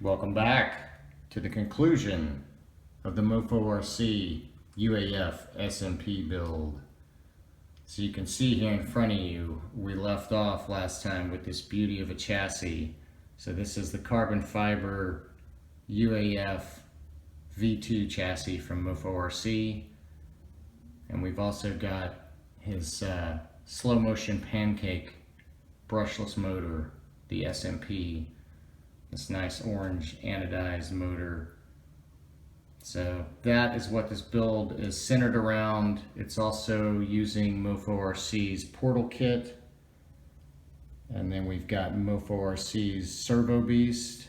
Welcome back to the conclusion of the Mofo RC UAF SMP build. So you can see here in front of you, we left off last time with this beauty of a chassis. So this is the carbon fiber UAF V2 chassis from Mofo RC. And we've also got his slow motion pancake brushless motor, the SMP. This nice orange anodized motor. So that is what this build is centered around. It's also using Mofo RC's portal kit. And then we've got Mofo RC's servo beast.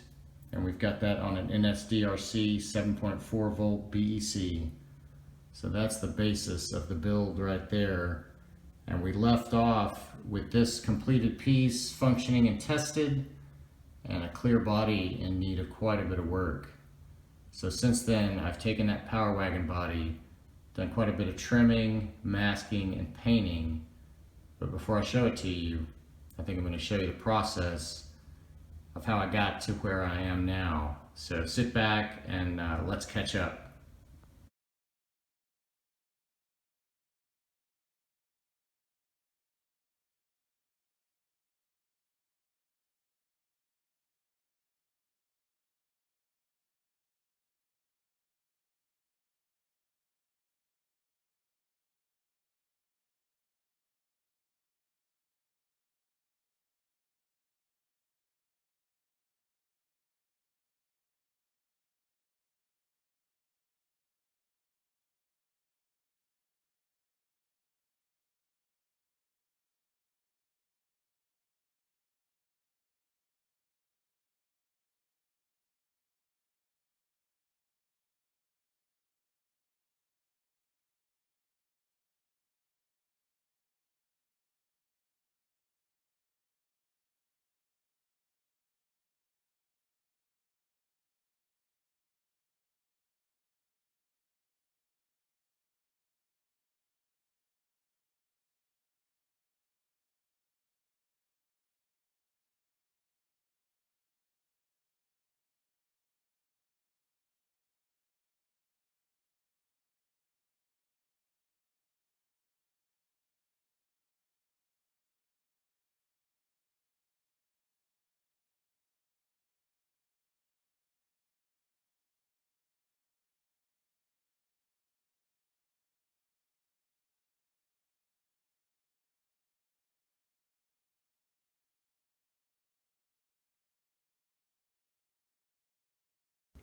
And we've got that on an NSDRC 7.4 volt BEC. So that's the basis of the build right there. And we left off with this completed piece, functioning and tested, and a clear body in need of quite a bit of work. So since then, I've taken that Power Wagon body, done quite a bit of trimming, masking, and painting. But before I show it to you, I think I'm going to show you the process of how I got to where I am now. So sit back and let's catch up.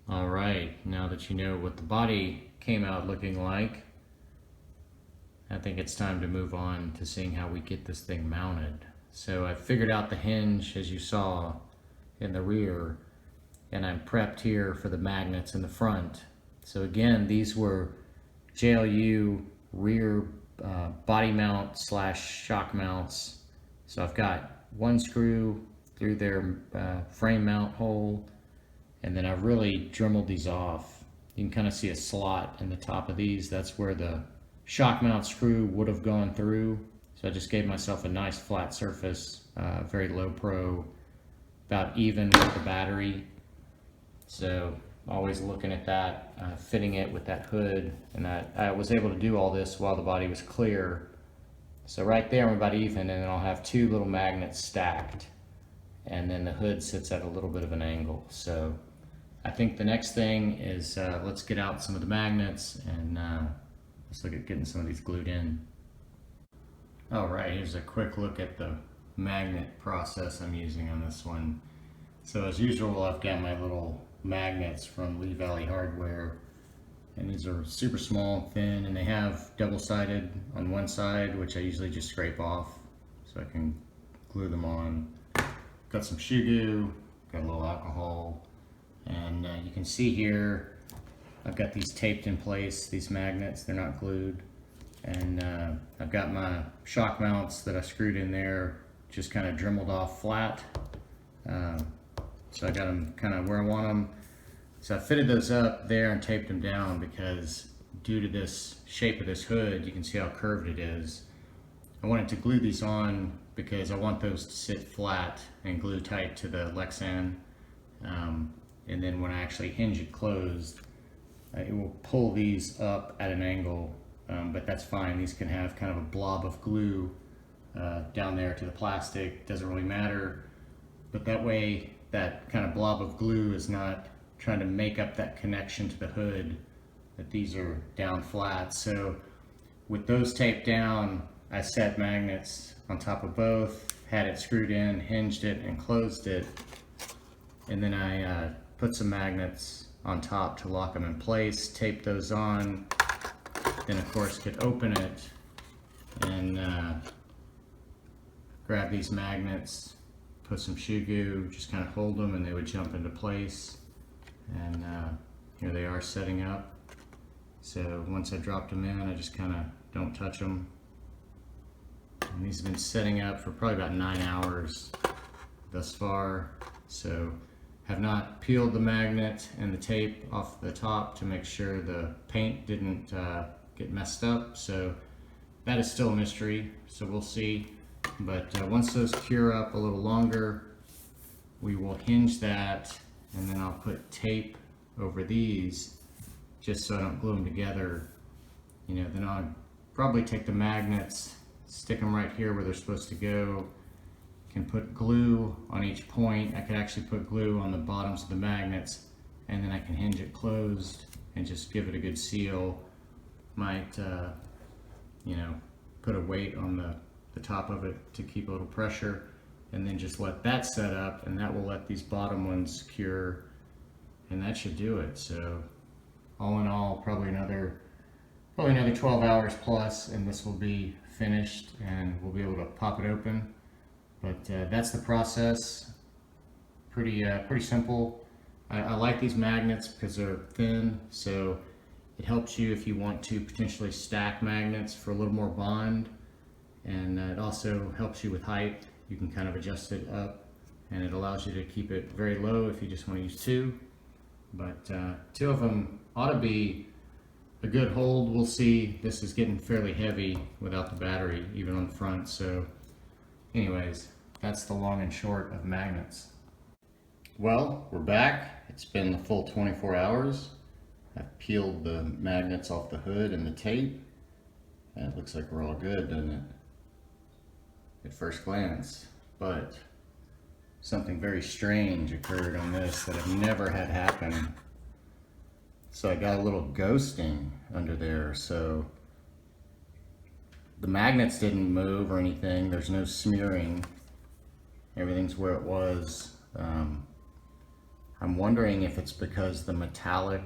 All right, now that you know what the body came out looking like, I think it's time to move on to seeing how we get this thing mounted. So I figured out the hinge, as you saw, in the rear, and I'm prepped here for the magnets in the front. So again, these were JLU rear body mount slash shock mounts. So I've got one screw through their frame mount hole, and then I've really dremeled these off. You can kind of see a slot in the top of these. That's where the shock mount screw would have gone through. So I just gave myself a nice flat surface, very low pro, about even with the battery. So always looking at that, fitting it with that hood, and I was able to do all this while the body was clear. So right there I'm about even, and then I'll have two little magnets stacked, and then the hood sits at a little bit of an angle. So I think the next thing is let's get out some of the magnets and let's look at getting some of these glued in. All right, here's a quick look at the magnet process I'm using on this one. So as usual, I've got my little magnets from Lee Valley Hardware, and these are super small and thin, and they have double-sided on one side, which I usually just scrape off so I can glue them on. Got some shoe glue, got a little alcohol, and you can see here I've got these taped in place, these magnets, they're not glued, and I've got my shock mounts that I screwed in there just kind of dremeled off flat. So I got them kind of where I want them. So I fitted those up there and taped them down because due to this shape of this hood, you can see how curved it is. I wanted to glue these on because I want those to sit flat and glue tight to the Lexan. and then when I actually hinge it closed, it will pull these up at an angle, but that's fine. These can have kind of a blob of glue down there to the plastic, doesn't really matter, but that way that kind of blob of glue is not trying to make up that connection to the hood, that these are down flat. So with those taped down, I set magnets on top of both, had it screwed in, hinged it, and closed it, and then I put some magnets on top to lock them in place, tape those on, then of course could open it and grab these magnets, put some shoe goo, just kind of hold them and they would jump into place. And here they are setting up. So once I dropped them in, I just kind of don't touch them. And these have been setting up for probably about 9 hours thus far. So have not peeled the magnet and the tape off the top to make sure the paint didn't get messed up. So that is still a mystery, so we'll see. But once those cure up a little longer, we will hinge that, and then I'll put tape over these just so I don't glue them together. You know, then I'll probably take the magnets, stick them right here where they're supposed to go. Can put glue on each point. I could actually put glue on the bottoms of the magnets, and then I can hinge it closed and just give it a good seal. Might you know, put a weight on the top of it to keep a little pressure, and then just let that set up, and that will let these bottom ones cure, and that should do it. So all in all, probably another 12 hours plus, and this will be finished and we'll be able to pop it open. But that's the process. Pretty simple. I like these magnets because they're thin, so it helps you if you want to potentially stack magnets for a little more bond, and it also helps you with height. You can kind of adjust it up, and it allows you to keep it very low if you just want to use two. But two of them ought to be a good hold. We'll see. This is getting fairly heavy without the battery, even on the front. So anyways, that's the long and short of magnets. Well, we're back. It's been the full 24 hours. I've peeled the magnets off the hood and the tape, and it looks like we're all good, doesn't it? At first glance. But something very strange occurred on this that I've never had happen. So I got a little ghosting under there. So the magnets didn't move or anything. There's no smearing. Everything's where it was. I'm wondering if it's because the metallic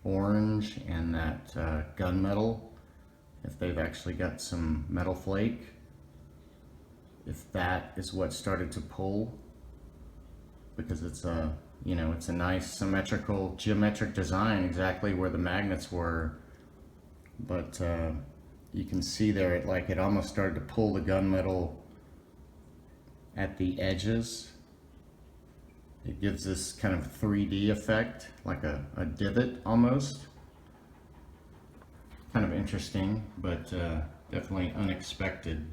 orange and that gunmetal, if they've actually got some metal flake, if that is what started to pull, because it's a, you know, it's a nice symmetrical geometric design exactly where the magnets were, but you can see there it almost started to pull the gunmetal at the edges. It gives this kind of 3D effect, like a divot almost. Kind of interesting, but definitely unexpected.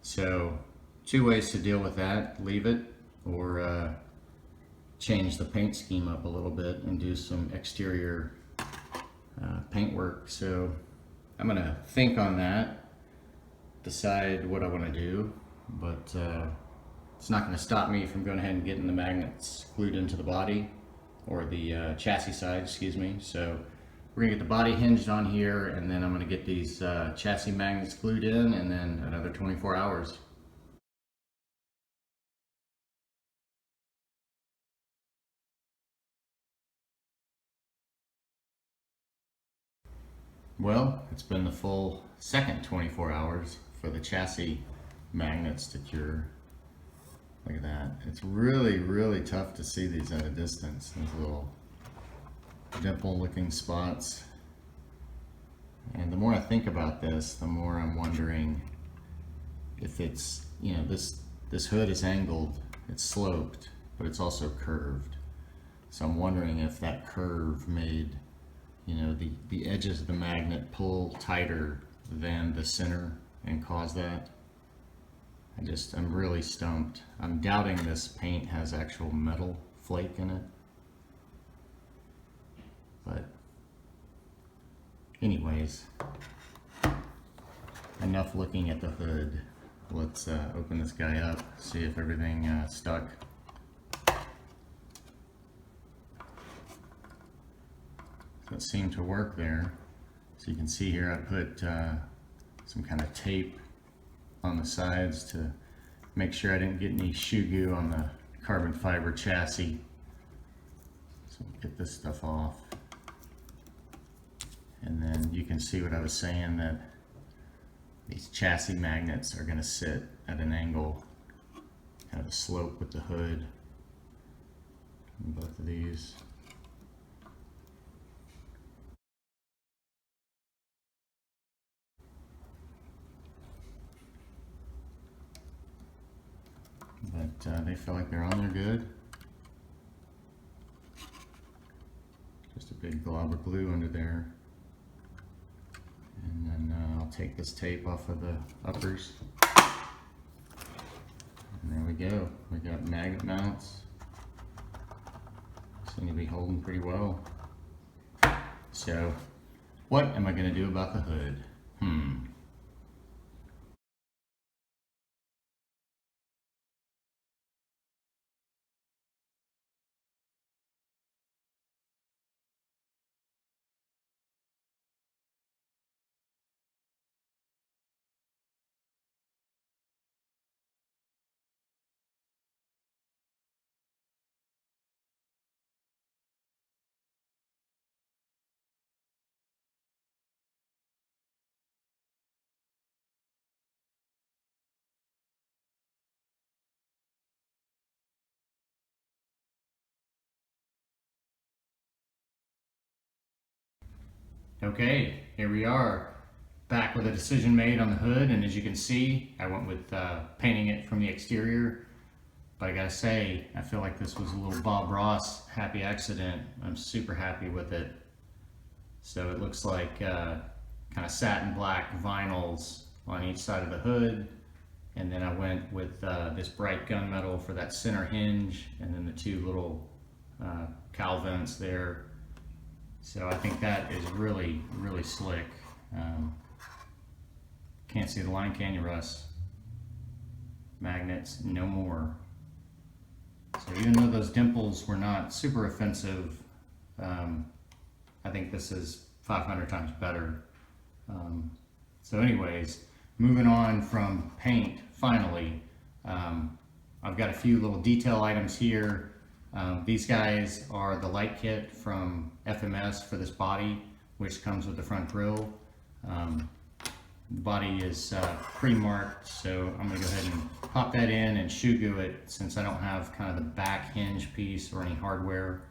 So two ways to deal with that: leave it, or change the paint scheme up a little bit and do some exterior paint work. So I'm gonna think on that, decide what I want to do, but it's not going to stop me from going ahead and getting the magnets glued into the body, or the chassis side, excuse me. So we're going to get the body hinged on here, and then I'm going to get these chassis magnets glued in, and then another 24 hours. Well, it's been the full second 24 hours for the chassis magnets to cure. Look at that. It's really, really tough to see these at a distance. These little dimple looking spots. And the more I think about this, the more I'm wondering if it's, you know, this hood is angled, it's sloped, but it's also curved. So I'm wondering if that curve made, you know, the edges of the magnet pull tighter than the center and cause that. I'm really stumped. I'm doubting this paint has actual metal flake in it. But anyways, enough looking at the hood. Let's open this guy up, see if everything stuck. So it seemed to work there. So you can see here I put some kind of tape on the sides to make sure I didn't get any shoe goo on the carbon fiber chassis. So get this stuff off. And then you can see what I was saying, that these chassis magnets are going to sit at an angle, kind of a slope with the hood. Both of these. But they feel like they're on there good. Just a big glob of glue under there. And then I'll take this tape off of the uppers. And there we go. We got magnet mounts. Seem to be holding pretty well. So, what am I going to do about the hood? Okay, here we are, back with a decision made on the hood, and as you can see, I went with painting it from the exterior. But I gotta say, I feel like this was a little Bob Ross happy accident. I'm super happy with it. So it looks like kind of satin black vinyls on each side of the hood. And then I went with this bright gunmetal for that center hinge, and then the two little cowl vents there. So I think that is really, really slick. Can't see the line, can you, Russ? Magnets, no more. So even though those dimples were not super offensive, I think this is 500 times better. So anyways, moving on from paint, finally, I've got a few little detail items here. These guys are the light kit from FMS for this body, which comes with the front grille. The body is pre-marked, so I'm going to go ahead and pop that in and shoe goo it, since I don't have kind of the back hinge piece or any hardware,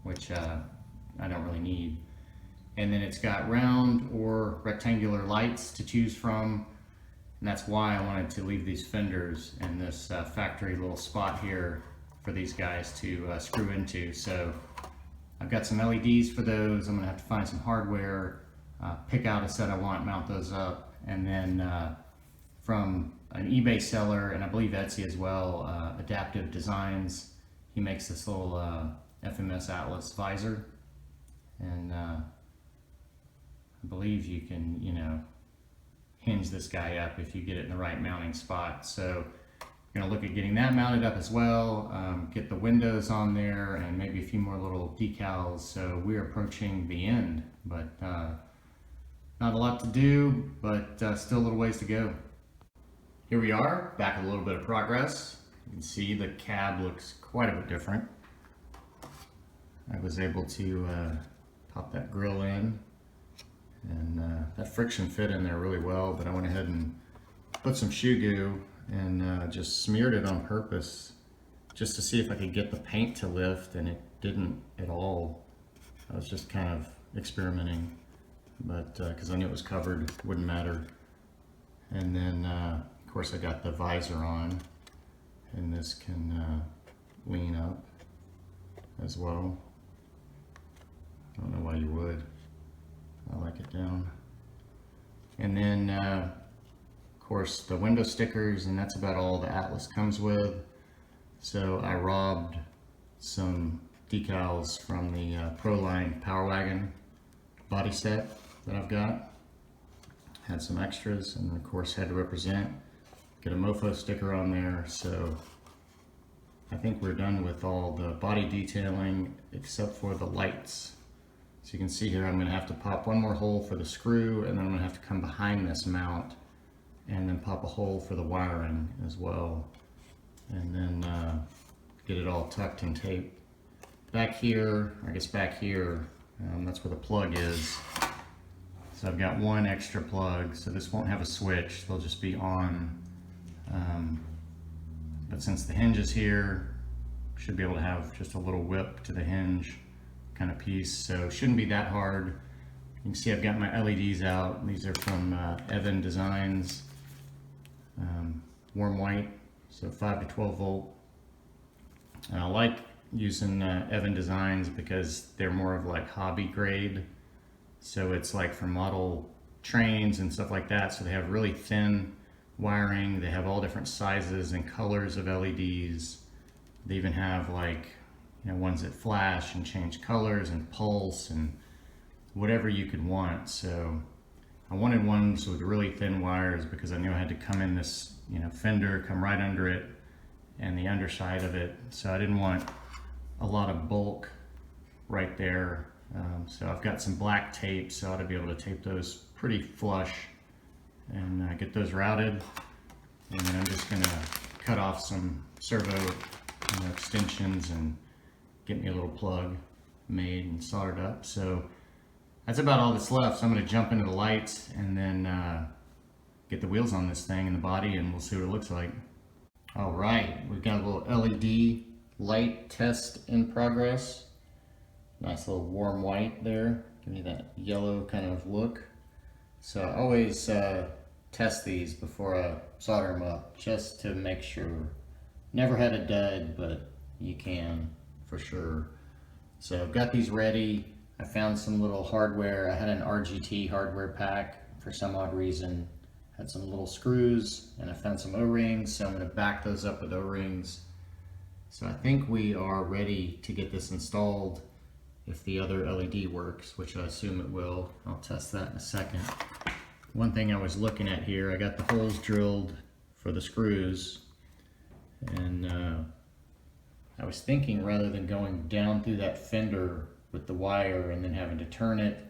which I don't really need. And then it's got round or rectangular lights to choose from, and that's why I wanted to leave these fenders in this factory little spot here for these guys to screw into. So I've got some LEDs for those. I'm gonna have to find some hardware, pick out a set I want, mount those up, and then from an eBay seller, and I believe Etsy as well, Adaptive Designs, he makes this little FMS Atlas visor, and I believe you can, you know, hinge this guy up if you get it in the right mounting spot. So I'm gonna look at getting that mounted up as well, get the windows on there, and maybe a few more little decals. So we're approaching the end, but not a lot to do, but still a little ways to go. Here we are, back with a little bit of progress. You can see the cab looks quite a bit different. I was able to pop that grill in, and that friction fit in there really well, but I went ahead and put some shoe goo and just smeared it on purpose just to see if I could get the paint to lift, and it didn't at all. I was just kind of experimenting, but because I knew it was covered, it wouldn't matter. And then of course I got the visor on, and this can lean up as well. I don't know why you would. I like it down. And then of course the window stickers, and that's about all the Atlas comes with. So I robbed some decals from the Proline Power Wagon body set that I've got. Had some extras, and of course had to represent. Get a Mofo sticker on there, so I think we're done with all the body detailing except for the lights. So you can see here I'm going to have to pop one more hole for the screw, and then I'm going to have to come behind this mount and then pop a hole for the wiring as well, and then get it all tucked and taped. Back here, I guess back here, that's where the plug is. So I've got one extra plug, so this won't have a switch, they'll just be on. But since the hinge is here, should be able to have just a little whip to the hinge kind of piece, so shouldn't be that hard. You can see I've got my LEDs out. These are from Evan Designs, warm white, so 5 to 12 volt. And I like using Evan Designs because they're more of like hobby grade, so it's like for model trains and stuff like that, so they have really thin wiring. They have all different sizes and colors of LEDs. They even have like, you know, ones that flash and change colors and pulse and whatever you could want. So I wanted ones with really thin wires because I knew I had to come in this, you know, fender, come right under it and the underside of it. So I didn't want a lot of bulk right there. So I've got some black tape, so I ought to be able to tape those pretty flush and get those routed. And then I'm just gonna cut off some servo extensions and get me a little plug made and soldered up. So that's about all that's left. So I'm gonna jump into the lights and then get the wheels on this thing and the body, and we'll see what it looks like. All right, we've got a little LED light test in progress. Nice little warm white there, give me that yellow kind of look. So I always test these before I solder them up, just to make sure. Never had a dud, but you can for sure. So I've got these ready. I found some little hardware. I had an RGT hardware pack for some odd reason. Had some little screws, and I found some O-rings, so I'm going to back those up with O-rings. So I think we are ready to get this installed if the other LED works, which I assume it will. I'll test that in a second. One thing I was looking at here, I got the holes drilled for the screws, and I was thinking rather than going down through that fender with the wire and then having to turn it,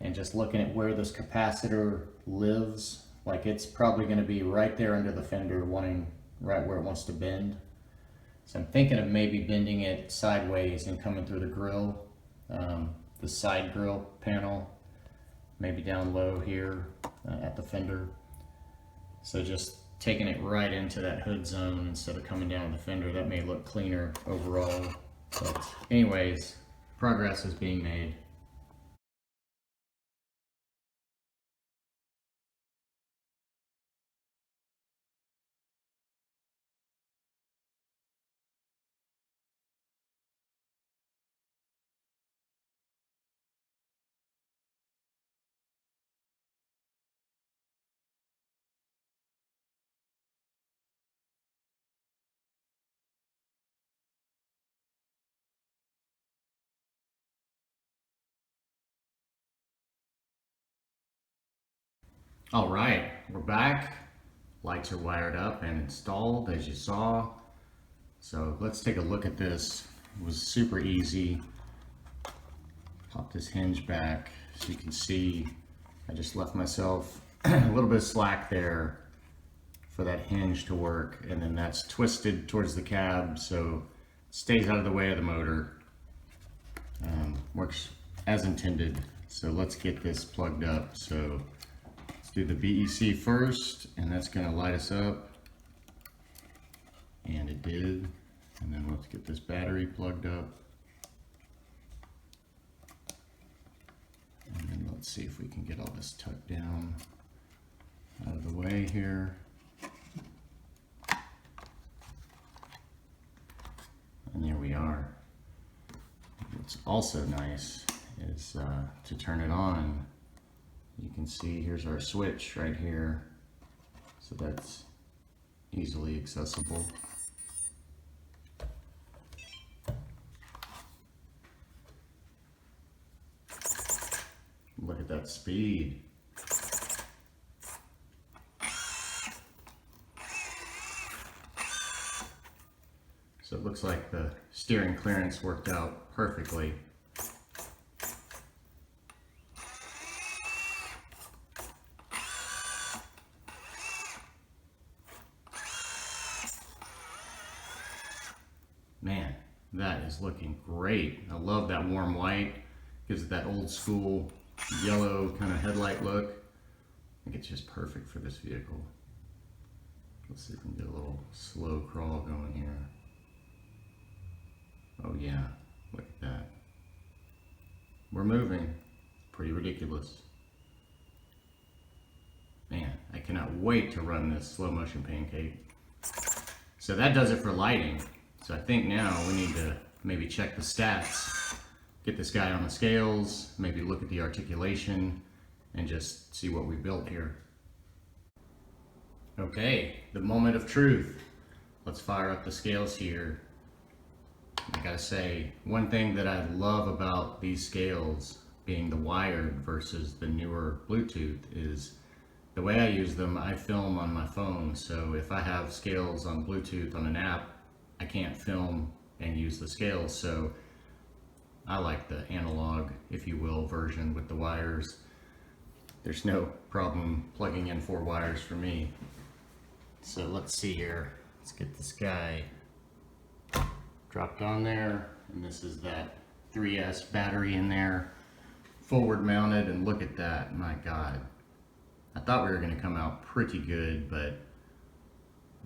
and just looking at where this capacitor lives, like it's probably going to be right there under the fender, wanting right where it wants to bend. So I'm thinking of maybe bending it sideways and coming through the grill, the side grill panel, maybe down low here at the fender. So just taking it right into that hood zone instead of coming down the fender. That may look cleaner overall. But anyways, progress is being made. All right, we're back. Lights are wired up and installed, as you saw. So let's take a look at this. It was super easy. Pop this hinge back so you can see I just left myself a little bit of slack there for that hinge to work, and then that's twisted towards the cab so it stays out of the way of the motor. Works as intended. So let's get this plugged up. So let's do the BEC first, and that's going to light us up, and it did. And then let's get this battery plugged up, and then let's see if we can get all this tucked down out of the way here. And there we are. What's also nice is to turn it on. You can see here's our switch right here, so that's easily accessible. Look at that speed. So it looks like the steering clearance worked out perfectly. Man, that is looking great. I love that warm white. Gives it that old school yellow kind of headlight look. I think it's just perfect for this vehicle. Let's see if we can get a little slow crawl going here. Oh yeah, look at that. We're moving. Pretty ridiculous. Man, I cannot wait to run this slow motion pancake. So that does it for lighting. So I think now we need to maybe check the stats, get this guy on the scales, maybe look at the articulation, and just see what we built here. Okay, the moment of truth. Let's fire up the scales here. I gotta say, one thing that I love about these scales, being the wired versus the newer Bluetooth, is the way I use them. I film on my phone, so if I have scales on Bluetooth on an app, I can't film and use the scales, so I like the analog, if you will, version with the wires. There's no problem plugging in 4 wires for me. So let's see here. Let's get this guy dropped on there, and this is that 3S battery in there, forward mounted, and look at that, my God. I thought we were gonna come out pretty good, but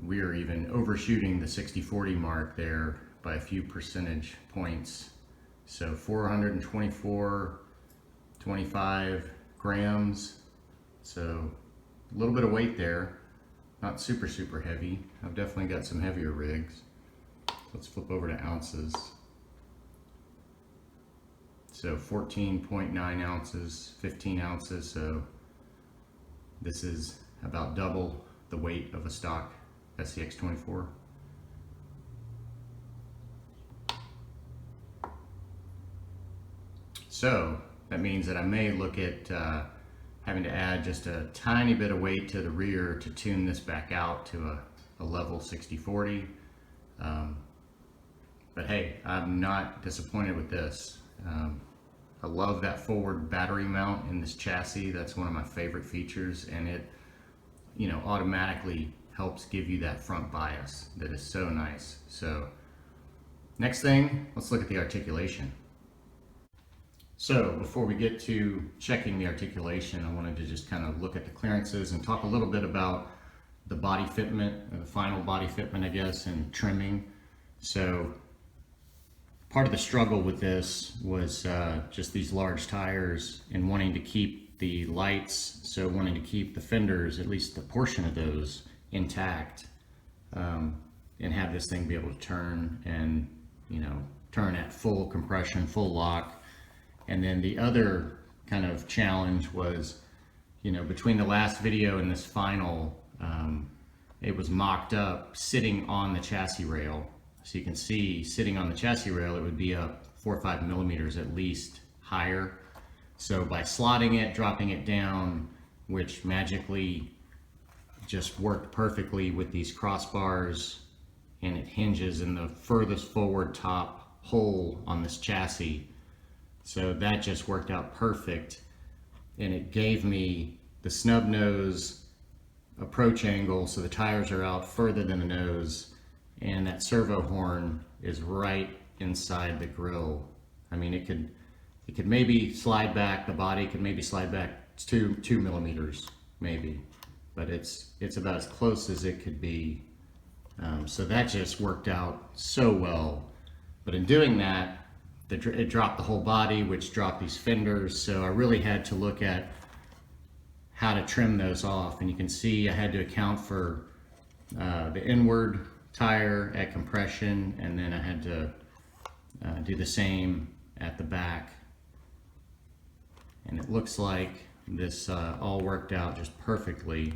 we are even overshooting the 60-40 mark there by a few percentage points. So 424.25 grams. So a little bit of weight there. Not super, super heavy. I've definitely got some heavier rigs. Let's flip over to ounces. So 14.9 ounces, 15 ounces. So this is about double the weight of a stock SCX24. So that means that I may look at having to add just a tiny bit of weight to the rear to tune this back out to a level 60-40. But hey, I'm not disappointed with this. I love that forward battery mount in this chassis. That's one of my favorite features, and it, you know, automatically helps give you that front bias that is so nice. So next thing, let's look at the articulation. So before we get to checking the articulation, I wanted to just kind of look at the clearances and talk a little bit about the body fitment, the final body fitment, I guess, and trimming. So part of the struggle with this was just these large tires and wanting to keep the lights, so wanting to keep the fenders, at least a portion of those, intact, and have this thing be able to turn and, you know, turn at full compression, full lock. And then the other kind of challenge was, you know, between the last video and this final, it was mocked up sitting on the chassis rail. So you can see sitting on the chassis rail, it would be up 4 or 5 millimeters at least higher. So by slotting it, dropping it down, which magically just worked perfectly with these crossbars, and it hinges in the furthest forward top hole on this chassis. So that just worked out perfect, and it gave me the snub nose approach angle, so the tires are out further than the nose, and that servo horn is right inside the grille. I mean, it could maybe slide back, the body could maybe slide back 2 millimeters maybe, but it's about as close as it could be. So that just worked out so well. But in doing that, it dropped the whole body, which dropped these fenders. So I really had to look at how to trim those off. And you can see I had to account for the inward tire at compression, and then I had to do the same at the back. And it looks like this all worked out just perfectly.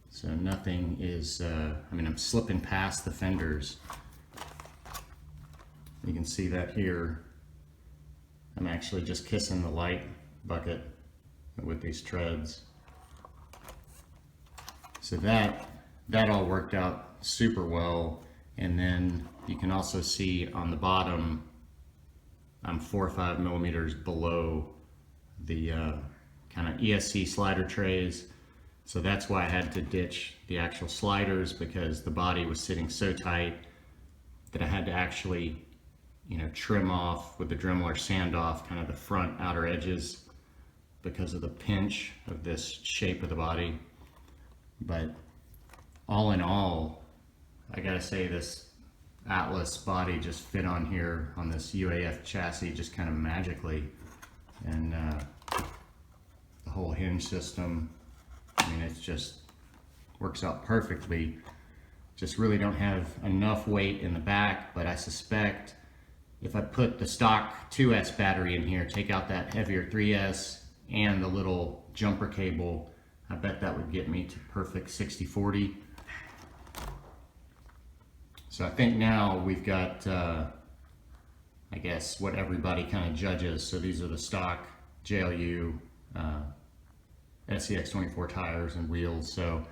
So nothing is, I mean, I'm slipping past the fenders. You can see that here. I'm actually just kissing the light bucket with these treads. So that all worked out super well. And then you can also see on the bottom, I'm 4 or 5 millimeters below the kind of ESC slider trays. So that's why I had to ditch the actual sliders, because the body was sitting so tight that I had to actually, you know, trim off with the Dremel or sand off kind of the front outer edges because of the pinch of this shape of the body. But all in all, I gotta say this Atlas body just fit on here on this UAF chassis just kind of magically. And the whole hinge system, I mean, it's just works out perfectly. Just really don't have enough weight in the back, but I suspect if I put the stock 2S battery in here, take out that heavier 3S and the little jumper cable, I bet that would get me to perfect 60/40. So I think now we've got, I guess, what everybody kind of judges. So these are the stock JLU SCX24 tires and wheels. So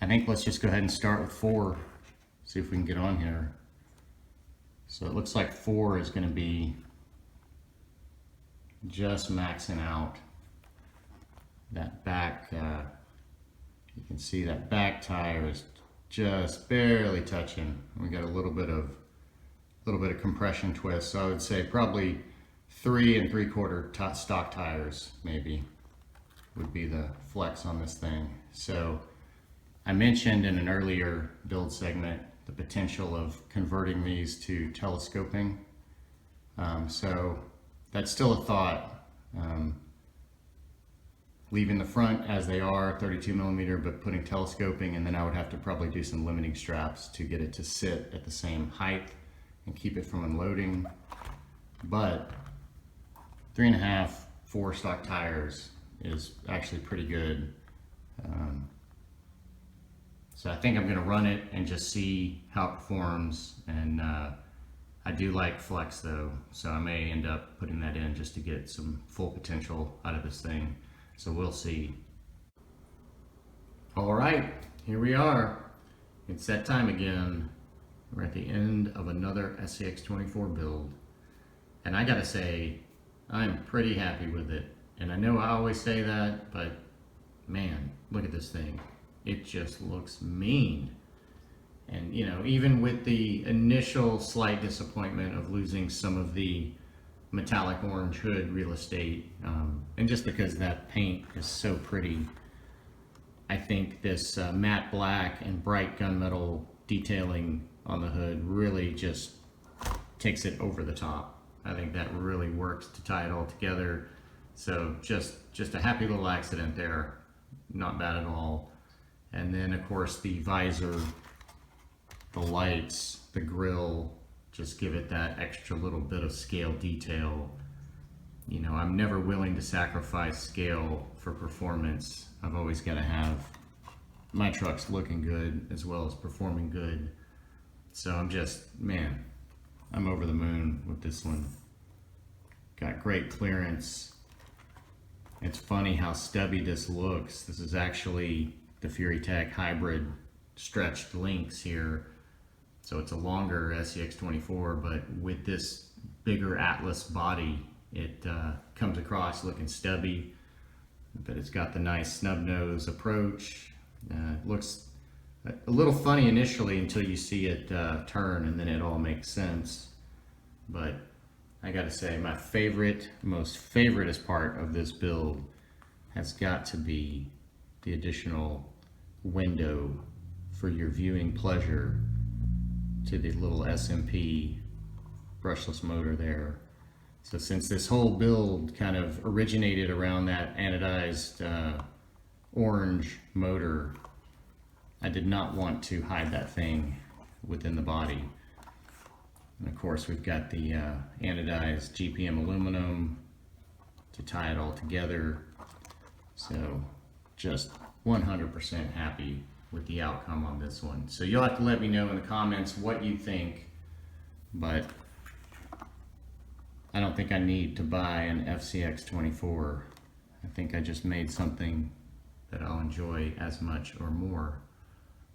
I think let's just go ahead and start with 4, see if we can get on here. So it looks like 4 is going to be just maxing out that back. You can see that back tire is just barely touching. We got a little bit of compression twist. So I would say probably 3 3/4 stock tires maybe would be the flex on this thing. So I mentioned in an earlier build segment the potential of converting these to telescoping. So that's still a thought. Leaving the front as they are, 32 millimeter, but putting telescoping, and then I would have to probably do some limiting straps to get it to sit at the same height and keep it from unloading. But 3.5, 4 stock tires is actually pretty good. So I think I'm going to run it and just see how it performs. And I do like flex though, so I may end up putting that in just to get some full potential out of this thing. So we'll see. All right, here we are. It's that time again. We're at the end of another SCX24 build. And I gotta say, I'm pretty happy with it. And I know I always say that, but man, look at this thing. It just looks mean. And you know, even with the initial slight disappointment of losing some of the metallic orange hood real estate, and just because that paint is so pretty, I think this matte black and bright gunmetal detailing on the hood really just takes it over the top. I think that really works to tie it all together. So just a happy little accident there, not bad at all. And then of course the visor, the lights, the grille, just give it that extra little bit of scale detail. You know, I'm never willing to sacrifice scale for performance. I've always got to have my trucks looking good as well as performing good. So I'm just, man, I'm over the moon with this one. Got great clearance. It's funny how stubby this looks. This is actually the Fury Tech hybrid stretched links here. So it's a longer SCX24, but with this bigger Atlas body, it comes across looking stubby, but it's got the nice snub nose approach. It looks a little funny initially until you see it turn, and then it all makes sense. But I gotta say, my most favoriteest part of this build has got to be the additional window for your viewing pleasure to the little SMP brushless motor there. So since this whole build kind of originated around that anodized orange motor, I did not want to hide that thing within the body. And of course we've got the anodized GPM aluminum to tie it all together. So just 100% happy with the outcome on this one. So you'll have to let me know in the comments what you think, but I don't think I need to buy an SCX24. I think I just made something that I'll enjoy as much or more.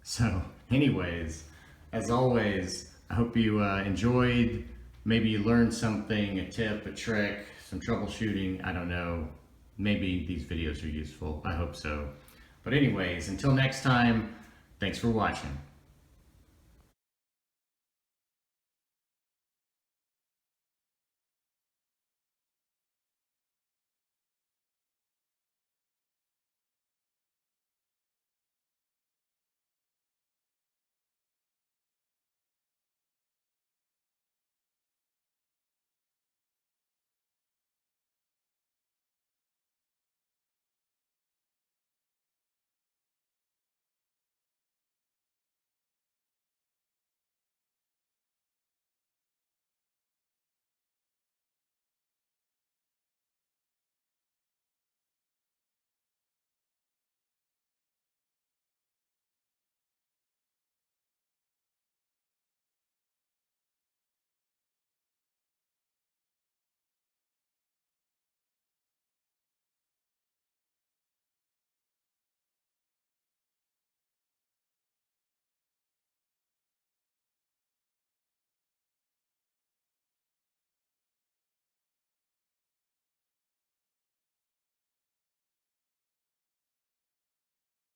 So anyways, as always, I hope you enjoyed. Maybe you learned something, a tip, a trick, some troubleshooting, I don't know. Maybe these videos are useful, I hope so. But anyways, until next time, thanks for watching.